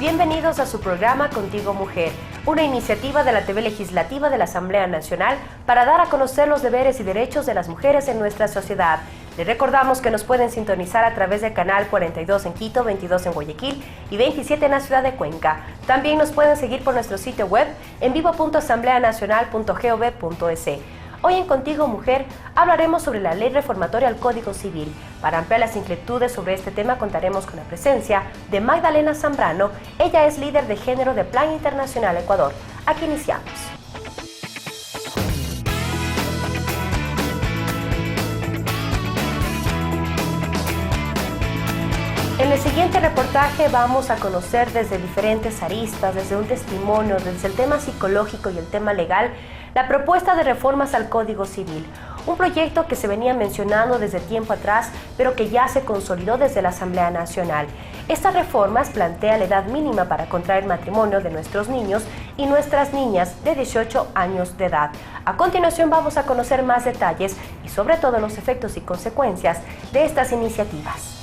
Bienvenidos a su programa Contigo Mujer, una iniciativa de la TV Legislativa de la Asamblea Nacional para dar a conocer los deberes y derechos de las mujeres en nuestra sociedad. Les recordamos que nos pueden sintonizar a través del canal 42 en Quito, 22 en Guayaquil y 27 en la ciudad de Cuenca. También nos pueden seguir por nuestro sitio web en vivo.asambleanacional.gov.es. Hoy en Contigo Mujer hablaremos sobre la ley reformatoria al Código Civil. Para ampliar las inquietudes sobre este tema contaremos con la presencia de Magdalena Zambrano. Ella es líder de género de Plan Internacional Ecuador. Aquí iniciamos. En el siguiente reportaje vamos a conocer desde diferentes aristas, desde un testimonio, desde el tema psicológico y el tema legal, la propuesta de reformas al Código Civil, un proyecto que se venía mencionando desde tiempo atrás, pero que ya se consolidó desde la Asamblea Nacional. Estas reformas plantean la edad mínima para contraer matrimonio de nuestros niños y nuestras niñas de 18 años de edad. A continuación vamos a conocer más detalles y sobre todo los efectos y consecuencias de estas iniciativas.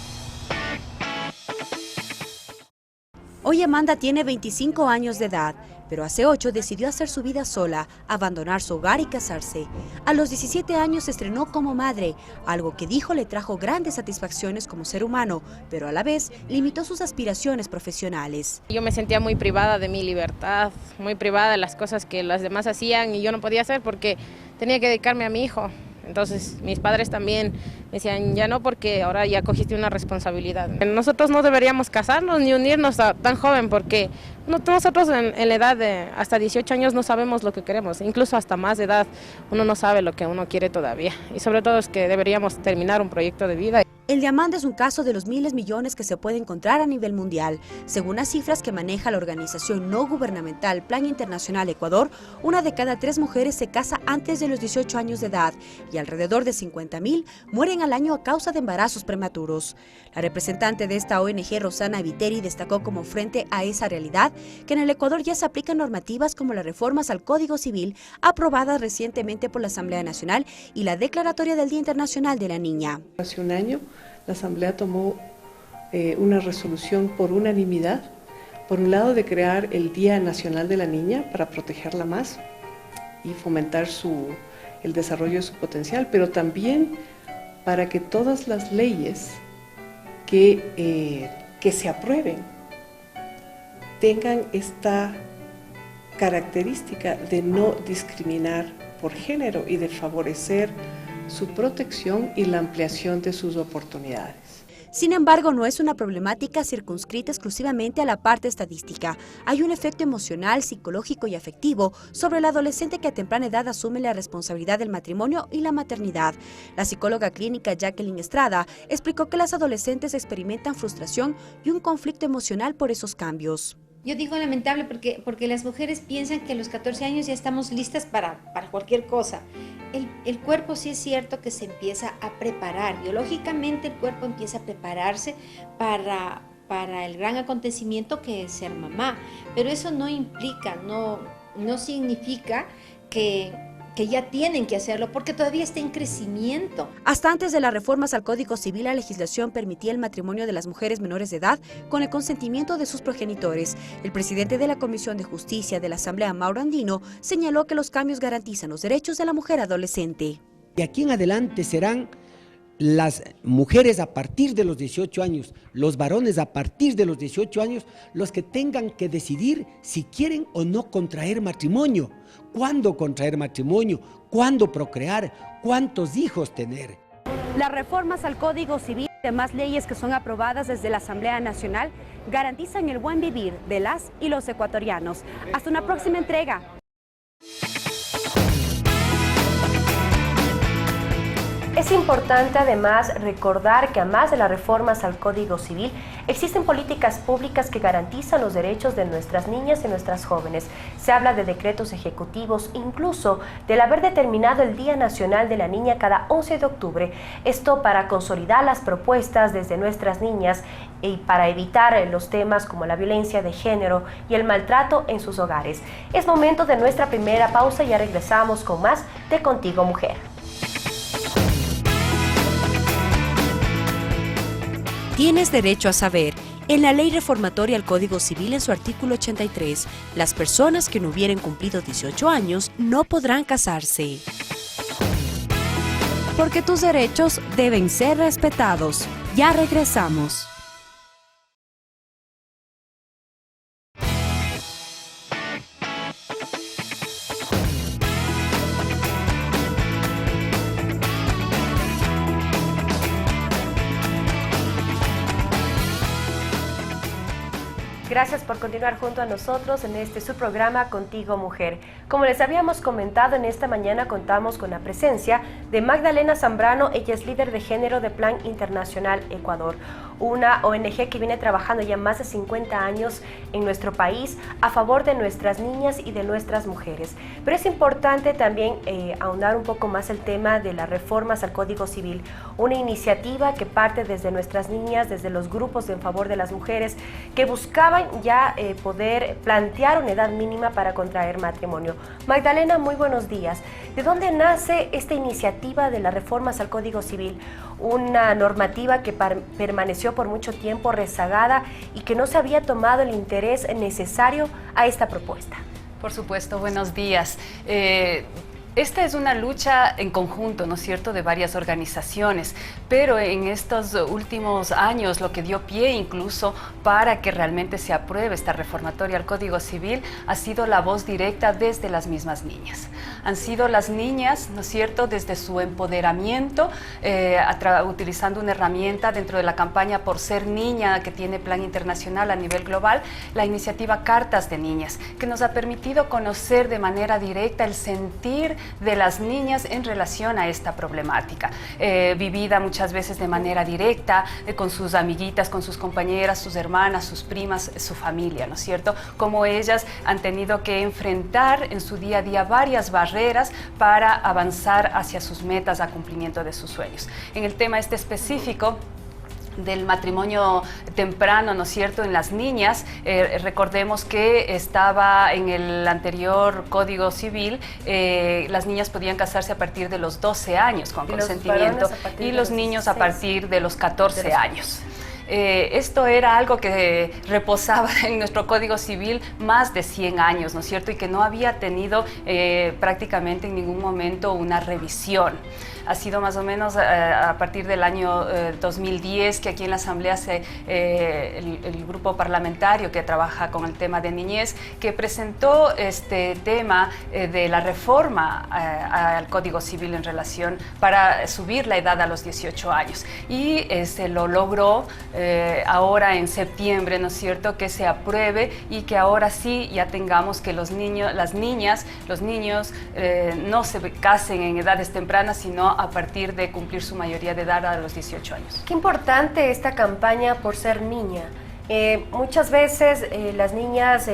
Hoy Amanda tiene 25 años de edad, pero hace 8 decidió hacer su vida sola, abandonar su hogar y casarse. A los 17 años se estrenó como madre, algo que dijo le trajo grandes satisfacciones como ser humano, pero a la vez limitó sus aspiraciones profesionales. Yo me sentía muy privada de mi libertad, muy privada de las cosas que las demás hacían y yo no podía hacer porque tenía que dedicarme a mi hijo. Entonces mis padres también me decían, ya no, porque ahora ya cogiste una responsabilidad. Nosotros no deberíamos casarnos ni unirnos tan joven porque nosotros en la edad de hasta 18 años no sabemos lo que queremos, incluso hasta más de edad uno no sabe lo que uno quiere todavía. Y sobre todo es que deberíamos terminar un proyecto de vida. El de Amanda es un caso de los miles millones que se puede encontrar a nivel mundial. Según las cifras que maneja la organización no gubernamental Plan Internacional Ecuador, 1 de cada 3 mujeres se casa antes de los 18 años de edad y alrededor de 50.000 mueren al año a causa de embarazos prematuros. La representante de esta ONG, Rosana Viteri, destacó como frente a esa realidad que en el Ecuador ya se aplican normativas como las reformas al Código Civil aprobadas recientemente por la Asamblea Nacional y la Declaratoria del Día Internacional de la Niña. Hace un año la Asamblea tomó una resolución por unanimidad, por un lado de crear el Día Nacional de la Niña para protegerla más y fomentar el desarrollo de su potencial, pero también para que todas las leyes que se aprueben tengan esta característica de no discriminar por género y de favorecer su protección y la ampliación de sus oportunidades. Sin embargo, no es una problemática circunscrita exclusivamente a la parte estadística. Hay un efecto emocional, psicológico y afectivo sobre el adolescente que a temprana edad asume la responsabilidad del matrimonio y la maternidad. La psicóloga clínica Jacqueline Estrada explicó que las adolescentes experimentan frustración y un conflicto emocional por esos cambios. Yo digo lamentable porque las mujeres piensan que a los 14 años ya estamos listas para cualquier cosa. El cuerpo sí es cierto que se empieza a preparar, biológicamente el cuerpo empieza a prepararse para el gran acontecimiento que es ser mamá, pero eso no implica, no significa que ya tienen que hacerlo, porque todavía está en crecimiento. Hasta antes de las reformas al Código Civil, la legislación permitía el matrimonio de las mujeres menores de edad con el consentimiento de sus progenitores. El presidente de la Comisión de Justicia de la Asamblea, Mauro Andino, señaló que los cambios garantizan los derechos de la mujer adolescente. De aquí en adelante serán las mujeres a partir de los 18 años, los varones a partir de los 18 años, los que tengan que decidir si quieren o no contraer matrimonio, cuándo contraer matrimonio, cuándo procrear, cuántos hijos tener. Las reformas al Código Civil y demás leyes que son aprobadas desde la Asamblea Nacional garantizan el buen vivir de las y los ecuatorianos. Hasta una próxima entrega. Es importante además recordar que además de las reformas al Código Civil, existen políticas públicas que garantizan los derechos de nuestras niñas y nuestras jóvenes. Se habla de decretos ejecutivos, incluso del haber determinado el Día Nacional de la Niña cada 11 de octubre. Esto para consolidar las propuestas desde nuestras niñas y para evitar los temas como la violencia de género y el maltrato en sus hogares. Es momento de nuestra primera pausa y ya regresamos con más de Contigo Mujer. Tienes derecho a saber. En la ley reformatoria al Código Civil, en su artículo 83, las personas que no hubieran cumplido 18 años no podrán casarse. Porque tus derechos deben ser respetados. Ya regresamos. Gracias por continuar junto a nosotros en este su programa Contigo Mujer. Como les habíamos comentado, en esta mañana contamos con la presencia de Magdalena Zambrano. Ella es líder de género de Plan Internacional Ecuador, una ONG que viene trabajando ya más de 50 años en nuestro país a favor de nuestras niñas y de nuestras mujeres. Pero es importante también ahondar un poco más el tema de las reformas al Código Civil, una iniciativa que parte desde nuestras niñas, desde los grupos en favor de las mujeres, que buscaban ya poder plantear una edad mínima para contraer matrimonio. Magdalena, muy buenos días. ¿De dónde nace esta iniciativa de las reformas al Código Civil? Una normativa que permaneció por mucho tiempo rezagada y que no se había tomado el interés necesario a esta propuesta. Por supuesto, buenos días. Esta es una lucha en conjunto, ¿no es cierto?, de varias organizaciones, pero en estos últimos años lo que dio pie incluso para que realmente se apruebe esta reformatoria al Código Civil ha sido la voz directa desde las mismas niñas. Han sido las niñas, ¿no es cierto?, desde su empoderamiento, utilizando una herramienta dentro de la campaña Por Ser Niña, que tiene Plan Internacional a nivel global, la iniciativa Cartas de Niñas, que nos ha permitido conocer de manera directa el sentir de las niñas en relación a esta problemática, vivida muchas veces de manera directa, con sus amiguitas, con sus compañeras, sus hermanas, sus primas, su familia, ¿no es cierto? Como ellas han tenido que enfrentar en su día a día varias barreras para avanzar hacia sus metas, a cumplimiento de sus sueños. En el tema este específico del matrimonio temprano, ¿no es cierto?, en las niñas, recordemos que estaba en el anterior Código Civil, las niñas podían casarse a partir de los 12 años con consentimiento y los niños a partir de los 14 años. Esto era algo que reposaba en nuestro Código Civil más de 100 años, ¿no es cierto?, y que no había tenido prácticamente en ningún momento una revisión. Ha sido más o menos a partir del año 2010 que aquí en la Asamblea el grupo parlamentario que trabaja con el tema de niñez, que presentó este tema de la reforma al Código Civil en relación para subir la edad a los 18 años. Y se lo logró ahora en septiembre, ¿no es cierto?, que se apruebe y que ahora sí ya tengamos que los niños, las niñas, los niños no se casen en edades tempranas, sino a partir de cumplir su mayoría de edad a los 18 años. Qué importante esta campaña Por Ser Niña. Muchas veces las niñas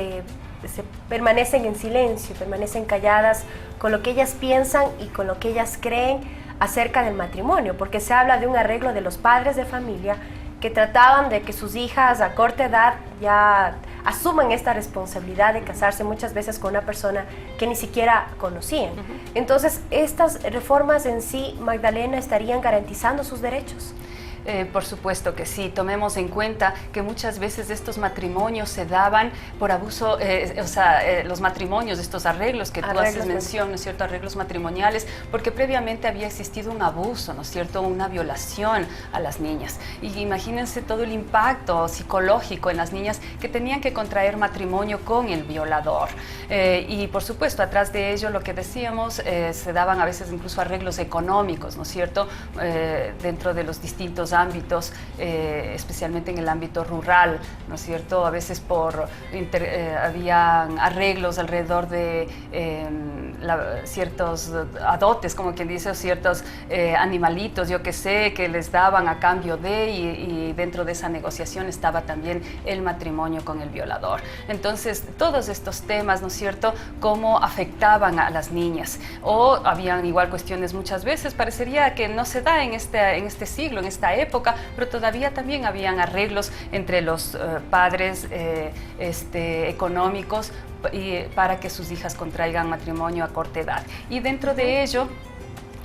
permanecen en silencio, permanecen calladas con lo que ellas piensan y con lo que ellas creen acerca del matrimonio, porque se habla de un arreglo de los padres de familia que trataban de que sus hijas a corta edad ya asuman esta responsabilidad de casarse muchas veces con una persona que ni siquiera conocían. Entonces, estas reformas en sí, Magdalena, ¿estarían garantizando sus derechos? Por supuesto que sí. Tomemos en cuenta que muchas veces estos matrimonios se daban por abuso, los matrimonios, estos arreglos que tú haces mención, ¿no es cierto?, arreglos matrimoniales, porque previamente había existido un abuso, ¿no es cierto?, una violación a las niñas. Y imagínense todo el impacto psicológico en las niñas que tenían que contraer matrimonio con el violador. Y por supuesto, atrás de ello, lo que decíamos, se daban a veces incluso arreglos económicos, ¿no es cierto?, dentro de los distintos ámbitos, especialmente en el ámbito rural, ¿no es cierto? A veces habían arreglos alrededor de ciertos adotes, como quien dice, o ciertos animalitos, yo que sé, que les daban a cambio de, y dentro de esa negociación estaba también el matrimonio con el violador. Entonces, todos estos temas, ¿no es cierto?, cómo afectaban a las niñas, o habían igual cuestiones muchas veces, parecería que no se da en este siglo, en esta época, pero todavía también habían arreglos entre los padres económicos para que sus hijas contraigan matrimonio a corta edad. Y dentro de ello,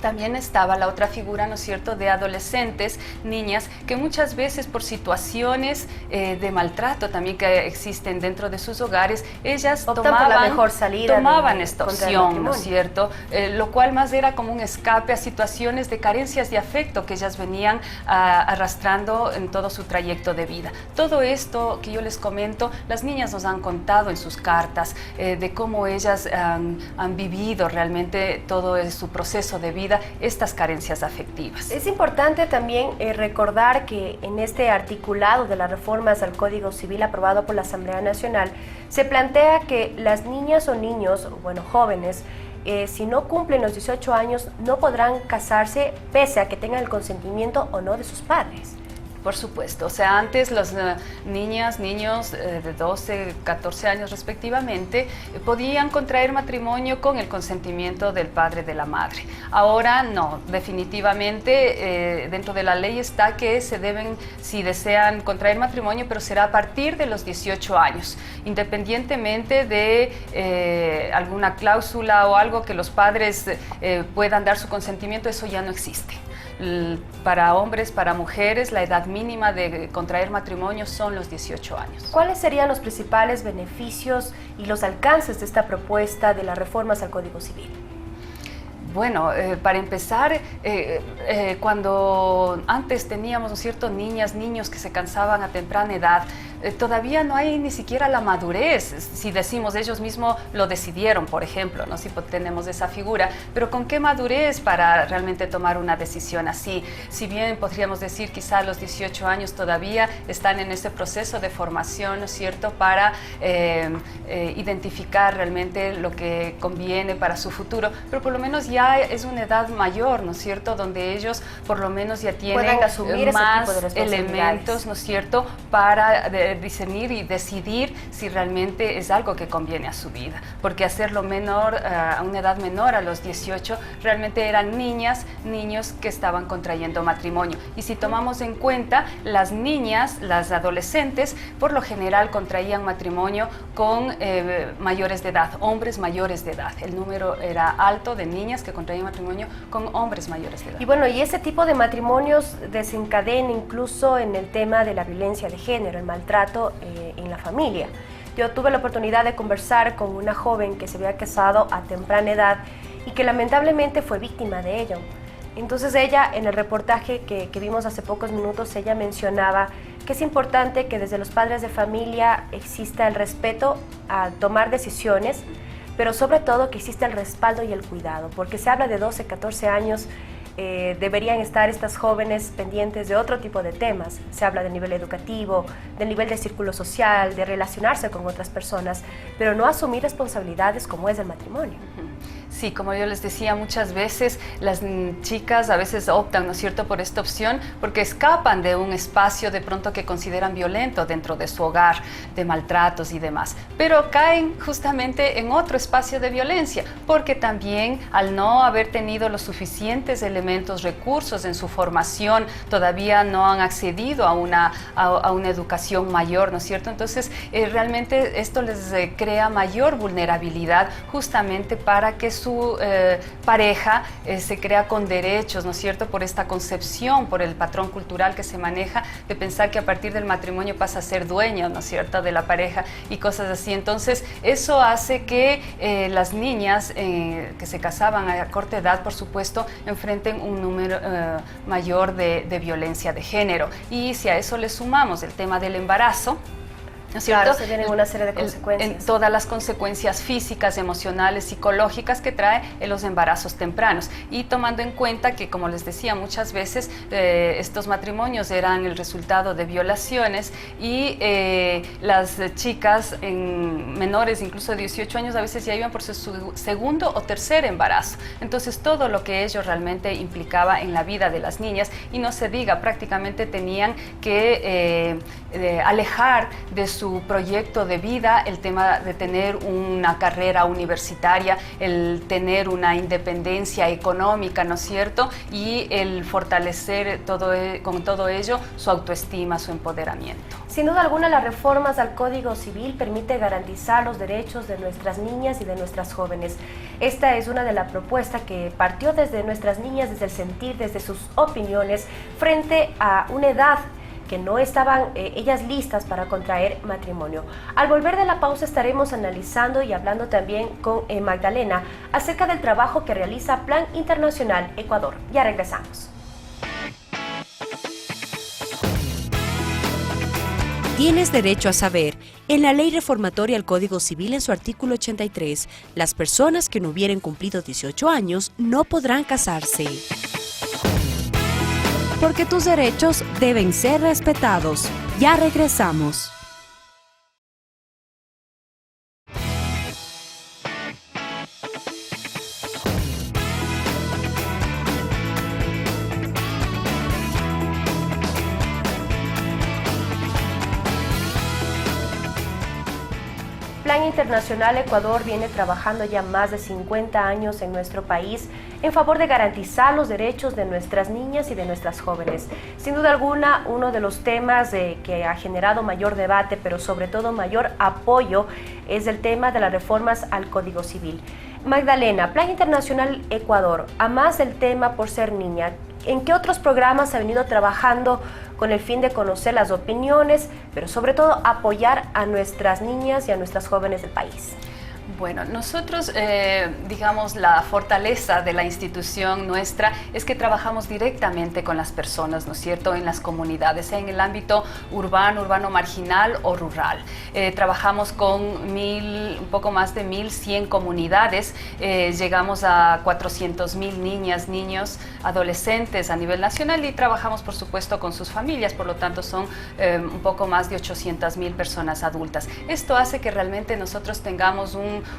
también estaba la otra figura, ¿no es cierto?, de adolescentes, niñas, que muchas veces por situaciones de maltrato también que existen dentro de sus hogares, ellas tomaban esta opción, ¿no es cierto?, lo cual más era como un escape a situaciones de carencias de afecto que ellas venían arrastrando en todo su trayecto de vida. Todo esto que yo les comento, las niñas nos han contado en sus cartas de cómo ellas han vivido realmente todo su proceso de vida, estas carencias afectivas. Es importante también recordar que en este articulado de las reformas al Código Civil aprobado por la Asamblea Nacional se plantea que las niñas o niños, bueno, jóvenes, si no cumplen los 18 años no podrán casarse pese a que tengan el consentimiento o no de sus padres. Por supuesto, o sea, antes las niñas, niños de 12, 14 años respectivamente podían contraer matrimonio con el consentimiento del padre de la madre. Ahora no, definitivamente dentro de la ley está que se deben, si desean contraer matrimonio, pero será a partir de los 18 años, independientemente de alguna cláusula o algo que los padres puedan dar su consentimiento, eso ya no existe. Para hombres, para mujeres, la edad mínima de contraer matrimonio son los 18 años. ¿Cuáles serían los principales beneficios y los alcances de esta propuesta de las reformas al Código Civil? Bueno, para empezar, cuando antes teníamos, ¿no es cierto?, niñas, niños que se casaban a temprana edad, todavía no hay ni siquiera la madurez, si decimos ellos mismos lo decidieron, por ejemplo, ¿no? Si tenemos esa figura, pero ¿con qué madurez para realmente tomar una decisión así? Si bien podríamos decir quizá a los 18 años todavía están en ese proceso de formación, ¿no es cierto?, para identificar realmente lo que conviene para su futuro, pero por lo menos ya es una edad mayor, ¿no es cierto?, donde ellos por lo menos ya tienen más elementos, ¿no es cierto?, para discernir y decidir si realmente es algo que conviene a su vida, porque hacerlo menor, a una edad menor, a los 18, realmente eran niñas, niños que estaban contrayendo matrimonio. Y si tomamos en cuenta, las niñas, las adolescentes, por lo general contraían matrimonio con mayores de edad, hombres mayores de edad. El número era alto de niñas que contraían matrimonio con hombres mayores de edad. Y bueno, y ese tipo de matrimonios desencadena incluso en el tema de la violencia de género, el maltrato en la familia. Yo tuve la oportunidad de conversar con una joven que se había casado a temprana edad y que lamentablemente fue víctima de ello. Entonces ella, en el reportaje que vimos hace pocos minutos, ella mencionaba que es importante que desde los padres de familia exista el respeto a tomar decisiones, pero sobre todo que exista el respaldo y el cuidado, porque se habla de 12, 14 años, deberían estar estas jóvenes pendientes de otro tipo de temas. Se habla del nivel educativo, del nivel de círculo social, de relacionarse con otras personas, pero no asumir responsabilidades como es el matrimonio. Sí, como yo les decía, muchas veces las chicas a veces optan, ¿no es cierto?, por esta opción porque escapan de un espacio de pronto que consideran violento dentro de su hogar, de maltratos y demás, pero caen justamente en otro espacio de violencia, porque también al no haber tenido los suficientes elementos, recursos en su formación, todavía no han accedido a una educación mayor, ¿no es cierto? Entonces, realmente esto les crea mayor vulnerabilidad justamente para que su pareja se crea con derechos, ¿no es cierto?, por esta concepción, por el patrón cultural que se maneja de pensar que a partir del matrimonio pasa a ser dueño, ¿no es cierto?, de la pareja y cosas así. Entonces, eso hace que las niñas que se casaban a corta edad, por supuesto, enfrenten un número mayor de violencia de género. Y si a eso le sumamos el tema del embarazo, ¿no es cierto? Claro, se tienen una serie de consecuencias. En todas las consecuencias físicas, emocionales, psicológicas que trae en los embarazos tempranos. Y tomando en cuenta que, como les decía, muchas veces estos matrimonios eran el resultado de violaciones y las chicas menores, incluso de 18 años, a veces ya iban por su segundo o tercer embarazo. Entonces, todo lo que ello realmente implicaba en la vida de las niñas, y no se diga, prácticamente tenían que alejar de su su proyecto de vida, el tema de tener una carrera universitaria, el tener una independencia económica, ¿no es cierto? Y el fortalecer con todo ello su autoestima, su empoderamiento. Sin duda alguna, las reformas al Código Civil permite garantizar los derechos de nuestras niñas y de nuestras jóvenes. Esta es una de las propuestas que partió desde nuestras niñas, desde el sentir, desde sus opiniones, frente a una edad que no estaban ellas listas para contraer matrimonio. Al volver de la pausa estaremos analizando y hablando también con Magdalena acerca del trabajo que realiza Plan Internacional Ecuador. Ya regresamos. Tienes derecho a saber. En la Ley Reformatoria al Código Civil, en su artículo 83, las personas que no hubieran cumplido 18 años no podrán casarse. Porque tus derechos deben ser respetados. Ya regresamos. Plan Internacional Ecuador viene trabajando ya más de 50 años en nuestro país en favor de garantizar los derechos de nuestras niñas y de nuestras jóvenes. Sin duda alguna, uno de los temas que ha generado mayor debate, pero sobre todo mayor apoyo, es el tema de las reformas al Código Civil. Magdalena, Plan Internacional Ecuador, a más del tema por ser niña, ¿en qué otros programas ha venido trabajando con el fin de conocer las opiniones, pero sobre todo apoyar a nuestras niñas y a nuestras jóvenes del país? Bueno, nosotros, digamos, la fortaleza de la institución nuestra es que trabajamos directamente con las personas, ¿no es cierto?, en las comunidades, en el ámbito urbano marginal o rural. Trabajamos con un poco más de 1.100 comunidades, llegamos a 400.000 niñas, niños, adolescentes a nivel nacional y trabajamos, por supuesto, con sus familias, por lo tanto son un poco más de 800.000 personas adultas. Esto hace que realmente nosotros tengamos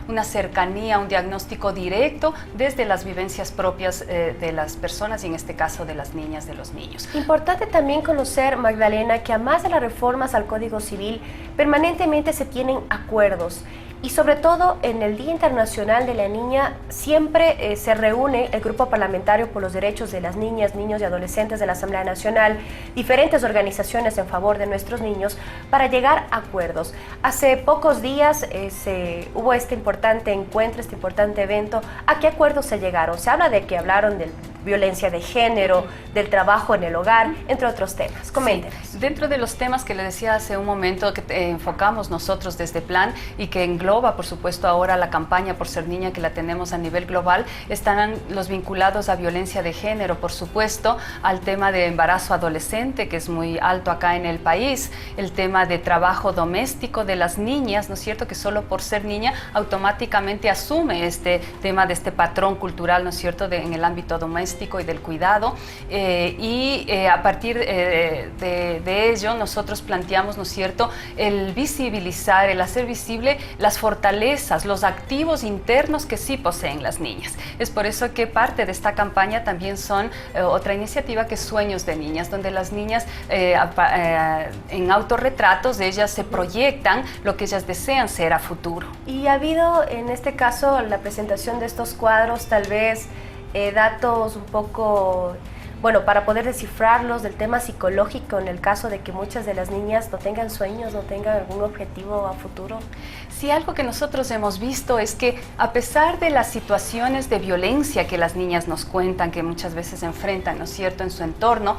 una cercanía, un diagnóstico directo desde las vivencias propias de las personas y en este caso de las niñas, de los niños. Importante también conocer, Magdalena, que a más de las reformas al Código Civil, permanentemente se tienen acuerdos. Y sobre todo en el Día Internacional de la Niña siempre se reúne el Grupo Parlamentario por los Derechos de las Niñas, Niños y Adolescentes de la Asamblea Nacional, diferentes organizaciones en favor de nuestros niños, para llegar a acuerdos. Hace pocos días hubo este importante encuentro, este importante evento. ¿A qué acuerdos se llegaron? Se habla de que hablaron de violencia de género, del trabajo en el hogar, entre otros temas. Coméntenos. Sí. Dentro de los temas que le decía hace un momento que enfocamos nosotros desde Plan y que engloba, por supuesto, ahora la campaña por ser niña que la tenemos a nivel global, están los vinculados a violencia de género, por supuesto, al tema de embarazo adolescente, que es muy alto acá en el país, el tema de trabajo doméstico de las niñas, ¿no es cierto?, que solo por ser niña automáticamente asume este tema de este patrón cultural, ¿no es cierto?, en el ámbito doméstico y del cuidado, a partir de ello nosotros planteamos, ¿no es cierto?, el visibilizar, el hacer visible las fortalezas, los activos internos que sí poseen las niñas. Es por eso que parte de esta campaña también son otra iniciativa que es Sueños de Niñas, donde las niñas en autorretratos de ellas se proyectan lo que ellas desean ser a futuro. Y ha habido en este caso la presentación de estos cuadros, tal vez datos un poco, bueno, para poder descifrarlos del tema psicológico en el caso de que muchas de las niñas no tengan sueños, no tengan algún objetivo a futuro. Sí, algo que nosotros hemos visto es que a pesar de las situaciones de violencia que las niñas nos cuentan, que muchas veces enfrentan, ¿no es cierto?, en su entorno,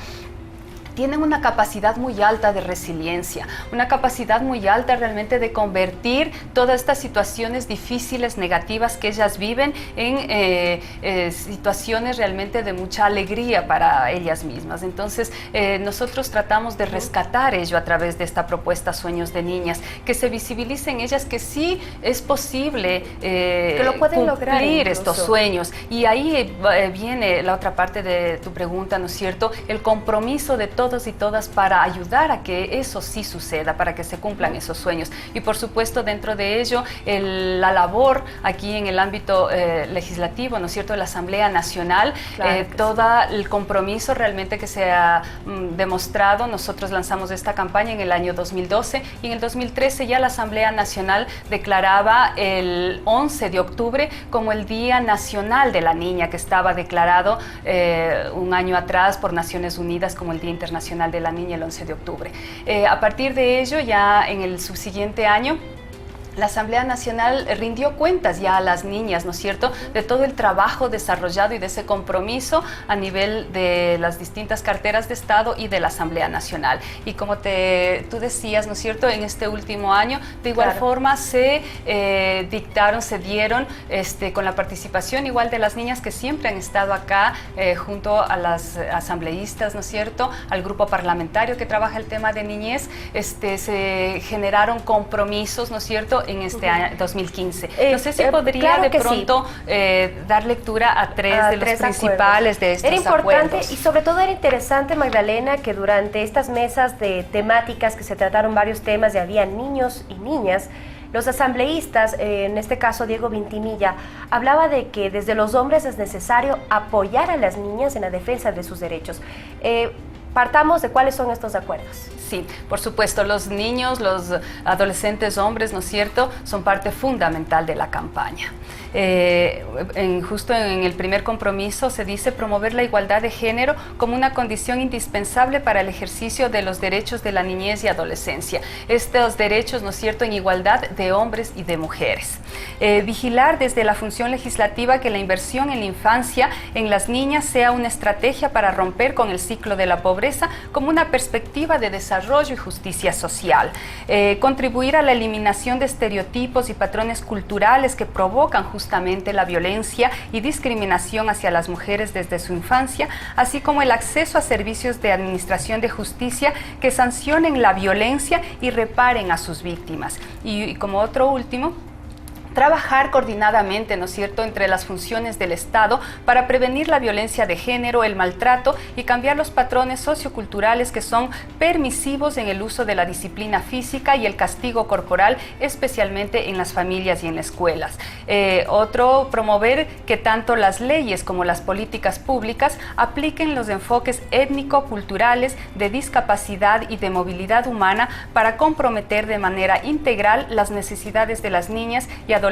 tienen una capacidad muy alta de resiliencia, una capacidad muy alta realmente de convertir todas estas situaciones difíciles, negativas que ellas viven en situaciones realmente de mucha alegría para ellas mismas. Entonces, nosotros tratamos de rescatar ello a través de esta propuesta Sueños de Niñas, que se visibilicen ellas que sí es posible que lo pueden lograr cumplir estos sueños. Y ahí viene la otra parte de tu pregunta, ¿no es cierto?, el compromiso de todos todos y todas para ayudar a que eso sí suceda, para que se cumplan esos sueños. Y por supuesto, dentro de ello, la labor aquí en el ámbito legislativo, ¿no es cierto?, de la Asamblea Nacional, claro todo el compromiso realmente que se ha demostrado. Nosotros lanzamos esta campaña en el año 2012 y en el 2013 ya la Asamblea Nacional declaraba el 11 de octubre como el Día Nacional de la Niña, que estaba declarado un año atrás por Naciones Unidas como el Día Internacional de la Niña el 11 de octubre. A partir de ello, ya en el subsiguiente año, la Asamblea Nacional rindió cuentas ya a las niñas, ¿no es cierto?, de todo el trabajo desarrollado y de ese compromiso a nivel de las distintas carteras de Estado y de la Asamblea Nacional. Y como tú decías, ¿no es cierto?, en este último año, de igual forma se dieron con la participación igual de las niñas que siempre han estado acá junto a las asambleístas, ¿no es cierto?, al grupo parlamentario que trabaja el tema de niñez, se generaron compromisos, ¿no es cierto?, en este año 2015. No sé si podría de pronto dar lectura a tres de los principales de estos acuerdos. Era importante y sobre todo era interesante, Magdalena, que durante estas mesas de temáticas que se trataron varios temas y había niños y niñas, los asambleístas, en este caso Diego Vintimilla, hablaba de que desde los hombres es necesario apoyar a las niñas en la defensa de sus derechos. Partamos de cuáles son estos acuerdos. Sí, por supuesto, los niños, los adolescentes hombres, ¿no es cierto?, son parte fundamental de la campaña. Justo en el primer compromiso se dice promover la igualdad de género como una condición indispensable para el ejercicio de los derechos de la niñez y adolescencia. Estos derechos, ¿no es cierto?, en igualdad de hombres y de mujeres. Vigilar desde la función legislativa que la inversión en la infancia en las niñas sea una estrategia para romper con el ciclo de la pobreza como una perspectiva de desarrollo y justicia social. Contribuir a la eliminación de estereotipos y patrones culturales que provocan justamente la violencia y discriminación hacia las mujeres desde su infancia, así como el acceso a servicios de administración de justicia que sancionen la violencia y reparen a sus víctimas. Y como otro último, trabajar coordinadamente, ¿no es cierto?, entre las funciones del Estado para prevenir la violencia de género, el maltrato y cambiar los patrones socioculturales que son permisivos en el uso de la disciplina física y el castigo corporal, especialmente en las familias y en las escuelas. Otro, promover que tanto las leyes como las políticas públicas apliquen los enfoques étnico-culturales de discapacidad y de movilidad humana para comprometer de manera integral las necesidades de las niñas y adolescentes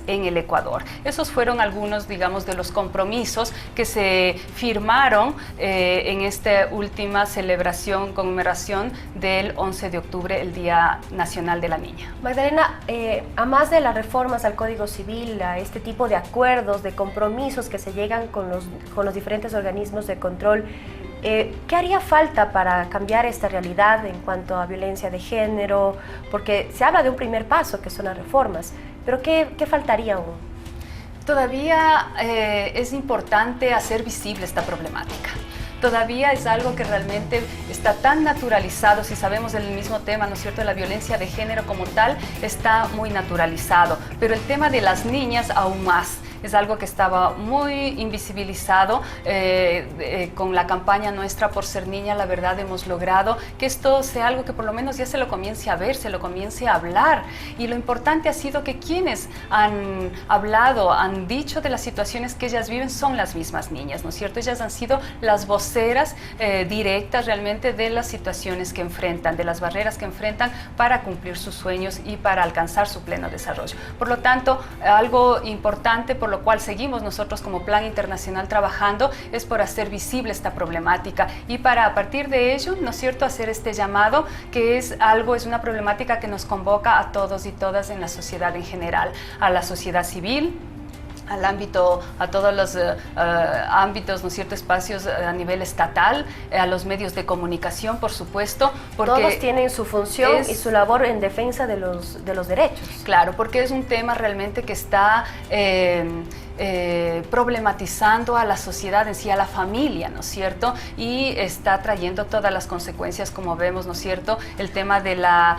en el Ecuador. Esos fueron algunos, digamos, de los compromisos que se firmaron en esta última conmemoración del 11 de octubre, el Día Nacional de la Niña. Magdalena, a más de las reformas al Código Civil, a este tipo de acuerdos, de compromisos que se llegan con los diferentes organismos de control, ¿qué haría falta para cambiar esta realidad en cuanto a violencia de género? Porque se habla de un primer paso, que son las reformas, pero ¿qué faltaría aún? Todavía es importante hacer visible esta problemática. Todavía es algo que realmente está tan naturalizado, si sabemos del mismo tema, ¿no es cierto?, la violencia de género como tal está muy naturalizado, pero el tema de las niñas aún más. Es algo que estaba muy invisibilizado. Con la campaña nuestra por ser niña, la verdad hemos logrado que esto sea algo que por lo menos ya se lo comience a ver, se lo comience a hablar. Y lo importante ha sido que quienes han hablado, han dicho de las situaciones que ellas viven son las mismas niñas, ¿no es cierto? Ellas han sido las voceras directas realmente de las situaciones que enfrentan, de las barreras que enfrentan para cumplir sus sueños y para alcanzar su pleno desarrollo. Por lo tanto, algo importante por lo cual seguimos nosotros como Plan Internacional trabajando es por hacer visible esta problemática y para a partir de ello, ¿no es cierto?, hacer este llamado que es una problemática que nos convoca a todos y todas en la sociedad en general, a la sociedad civil, al ámbito, a todos los ámbitos, ¿no es cierto?, espacios a nivel estatal, a los medios de comunicación, por supuesto. Porque todos tienen su función y su labor en defensa de los derechos. Claro, porque es un tema realmente que está problematizando a la sociedad en sí, a la familia, ¿no es cierto? Y está trayendo todas las consecuencias, como vemos, ¿no es cierto? El tema de la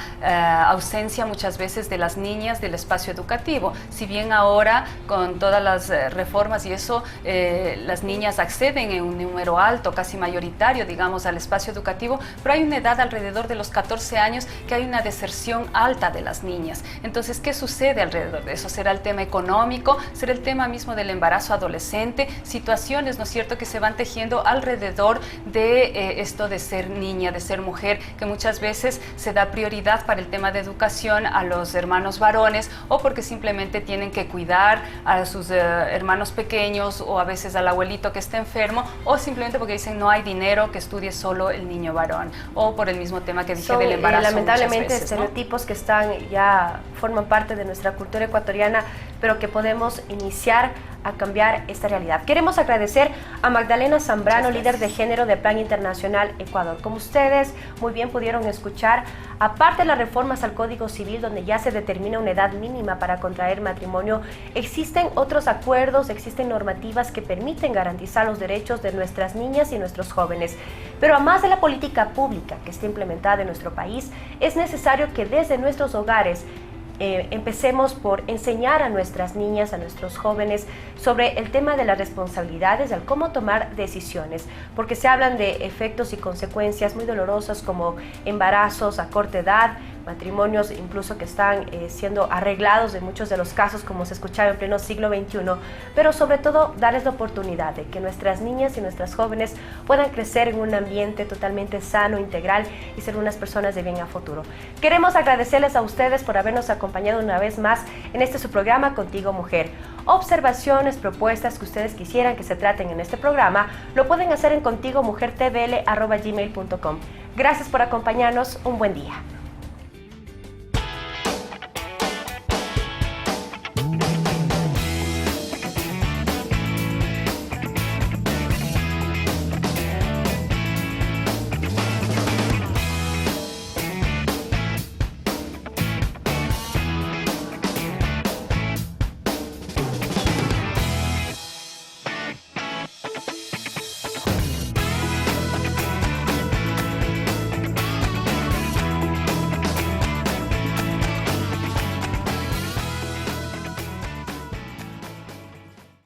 ausencia muchas veces de las niñas del espacio educativo. Si bien ahora con todas las reformas y eso, las niñas acceden en un número alto, casi mayoritario, digamos, al espacio educativo, pero hay una edad alrededor de los 14 años que hay una deserción alta de las niñas. Entonces, ¿qué sucede alrededor de eso? ¿Será el tema económico? ¿Será el tema mismo del embarazo adolescente? Situaciones, ¿no es cierto?, que se van tejiendo alrededor de esto de ser niña, de ser mujer, que muchas veces se da prioridad para el tema de educación a los hermanos varones, o porque simplemente tienen que cuidar a sus hermanos pequeños, o a veces al abuelito que está enfermo, o simplemente porque dicen no hay dinero, que estudie solo el niño varón, o por el mismo tema que dije del embarazo. Lamentablemente veces, estereotipos, ¿no?, que están ya forman parte de nuestra cultura ecuatoriana, pero que podemos iniciar a cambiar esta realidad. Queremos agradecer a Magdalena Zambrano, líder de género de Plan Internacional Ecuador. Como ustedes muy bien pudieron escuchar, aparte de las reformas al Código Civil, donde ya se determina una edad mínima para contraer matrimonio, existen otros acuerdos, existen normativas que permiten garantizar los derechos de nuestras niñas y nuestros jóvenes. Pero a más de la política pública que está implementada en nuestro país, es necesario que desde nuestros hogares empecemos por enseñar a nuestras niñas, a nuestros jóvenes, sobre el tema de las responsabilidades, al cómo tomar decisiones, porque se hablan de efectos y consecuencias muy dolorosas como embarazos a corta edad, matrimonios incluso que están siendo arreglados en muchos de los casos, como se escuchaba en pleno siglo XXI, pero sobre todo darles la oportunidad de que nuestras niñas y nuestras jóvenes puedan crecer en un ambiente totalmente sano, integral y ser unas personas de bien a futuro. Queremos agradecerles a ustedes por habernos acompañado una vez más en este su programa Contigo Mujer. Observaciones, propuestas que ustedes quisieran que se traten en este programa, lo pueden hacer en contigomujertvl@gmail.com. Gracias por acompañarnos, un buen día.